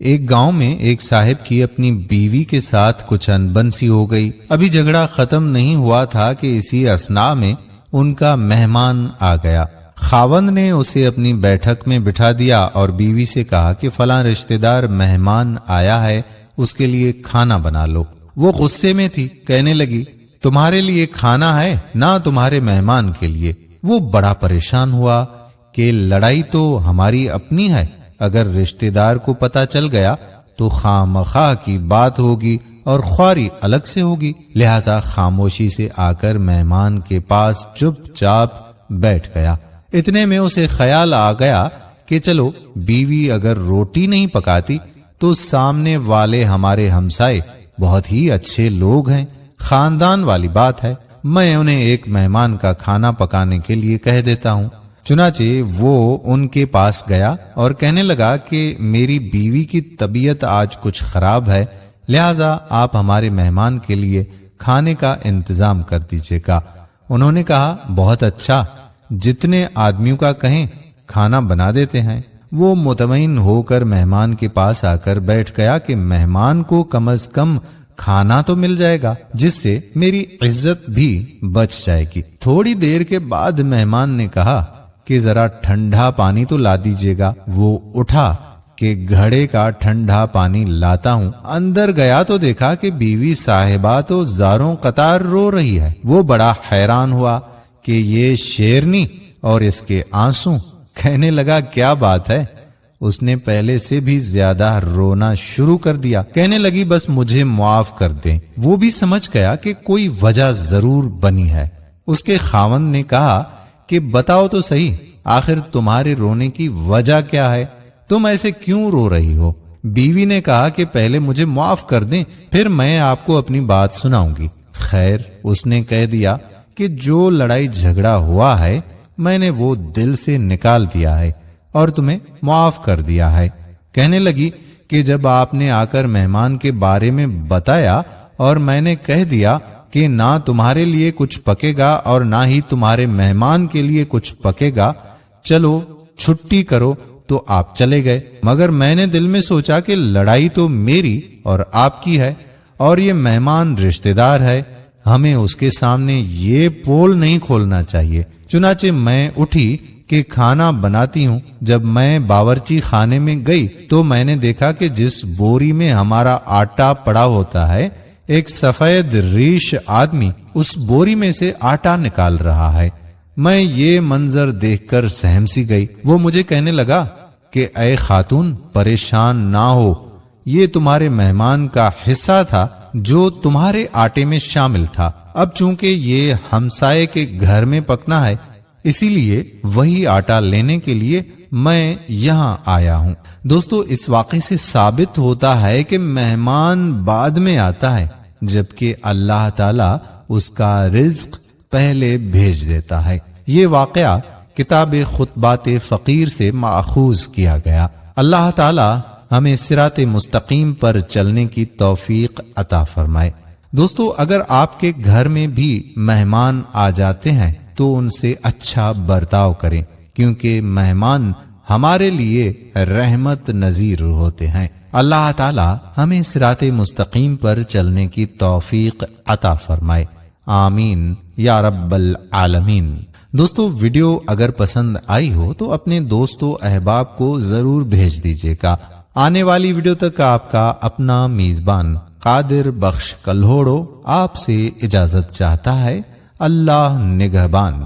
ایک گاؤں میں ایک صاحب کی اپنی بیوی کے ساتھ کچھ انبن سی ہو گئی۔ ابھی جھگڑا ختم نہیں ہوا تھا کہ اسی اثناء میں ان کا مہمان آ گیا۔ خاوند نے اسے اپنی بیٹھک میں بٹھا دیا اور بیوی سے کہا کہ فلاں رشتہ دار مہمان آیا ہے، اس کے لیے کھانا بنا لو۔ وہ غصے میں تھی، کہنے لگی تمہارے لیے کھانا ہے نہ تمہارے مہمان کے لیے۔ وہ بڑا پریشان ہوا کہ لڑائی تو ہماری اپنی ہے، اگر رشتہ دار کو پتہ چل گیا تو خواہ کی بات ہوگی اور خواری الگ سے ہوگی، لہذا خاموشی سے آ کر مہمان کے پاس چپ چاپ بیٹھ گیا۔ اتنے میں اسے خیال آ گیا کہ چلو بیوی اگر روٹی نہیں پکاتی تو سامنے والے ہمارے ہمسائے بہت ہی اچھے لوگ ہیں، خاندان والی بات ہے، میں انہیں ایک مہمان کا کھانا پکانے کے لیے کہہ دیتا ہوں۔ چنانچہ وہ ان کے پاس گیا اور کہنے لگا کہ میری بیوی کی طبیعت آج کچھ خراب ہے، لہذا آپ ہمارے مہمان کے لیے کھانے کا انتظام کر دیجیے گا۔ انہوں نے کہا بہت اچھا، جتنے آدمیوں کا کہیں کھانا بنا دیتے ہیں۔ وہ مطمئن ہو کر مہمان کے پاس آ کر بیٹھ گیا کہ مہمان کو کم از کم کھانا تو مل جائے گا، جس سے میری عزت بھی بچ جائے گی۔ تھوڑی دیر کے بعد مہمان نے کہا کہ ذرا ٹھنڈا پانی تو لا دیجیے گا۔ وہ اٹھا کہ گھڑے کا ٹھنڈا پانی لاتا ہوں۔ اندر گیا تو دیکھا کہ بیوی صاحبہ تو زاروں قطار رو رہی ہے۔ وہ بڑا حیران ہوا کہ یہ شیرنی اور اس کے آنسو، کہنے لگا کیا بات ہے؟ اس نے پہلے سے بھی زیادہ رونا شروع کر دیا، کہنے لگی بس مجھے معاف کر دیں۔ وہ بھی سمجھ گیا کہ کوئی وجہ ضرور بنی ہے۔ اس کے خاوند نے کہا کہ بتاؤ تو صحیح، آخر تمہارے رونے کی وجہ کیا ہے؟ تم ایسے کیوں رو رہی ہو؟ بیوی نے کہا کہ پہلے مجھے معاف کر دیں، پھر میں آپ کو اپنی بات سناؤں گی۔ خیر، اس نے کہہ دیا کہ جو لڑائی جھگڑا ہوا ہے میں نے وہ دل سے نکال دیا ہے اور تمہیں معاف کر دیا ہے۔ کہنے لگی کہ جب آپ نے آ کر مہمان کے بارے میں بتایا اور میں نے کہہ دیا کہ نہ تمہارے لیے کچھ پکے گا اور نہ ہی تمہارے مہمان کے لیے کچھ پکے گا، چلو چھٹی کرو، تو آپ چلے گئے۔ مگر میں نے دل میں سوچا کہ لڑائی تو میری اور آپ کی ہے اور یہ مہمان رشتہ دار ہے، ہمیں اس کے سامنے یہ پول نہیں کھولنا چاہیے۔ چنانچہ میں اٹھی کہ کھانا بناتی ہوں۔ جب میں باورچی خانے میں گئی تو میں نے دیکھا کہ جس بوری میں ہمارا آٹا پڑا ہوتا ہے، ایک سفید ریش آدمی اس بوری میں سے آٹا نکال رہا ہے۔ میں یہ منظر دیکھ کر سہم سی گئی۔ وہ مجھے کہنے لگا کہ اے خاتون، پریشان نہ ہو، یہ تمہارے مہمان کا حصہ تھا جو تمہارے آٹے میں شامل تھا۔ اب چونکہ یہ ہمسائے کے گھر میں پکنا ہے، اسی لیے وہی آٹا لینے کے لیے میں یہاں آیا ہوں۔ دوستو، اس واقعے سے ثابت ہوتا ہے کہ مہمان بعد میں آتا ہے، جبکہ اللہ تعالیٰ اس کا رزق پہلے بھیج دیتا ہے۔ یہ واقعہ کتاب خطبات فقیر سے ماخوذ کیا گیا۔ اللہ تعالیٰ ہمیں صراط مستقیم پر چلنے کی توفیق عطا فرمائے۔ دوستو، اگر آپ کے گھر میں بھی مہمان آ جاتے ہیں تو ان سے اچھا برتاؤ کریں، کیونکہ مہمان ہمارے لیے رحمت نذیر ہوتے ہیں۔ اللہ تعالی ہمیں صراط مستقیم پر چلنے کی توفیق عطا فرمائے، آمین یا رب العالمین۔ دوستو، ویڈیو اگر پسند آئی ہو تو اپنے دوستوں احباب کو ضرور بھیج دیجیے گا۔ آنے والی ویڈیو تک آپ کا اپنا میزبان قادر بخش کلہوڑو آپ سے اجازت چاہتا ہے۔ اللہ نگہبان۔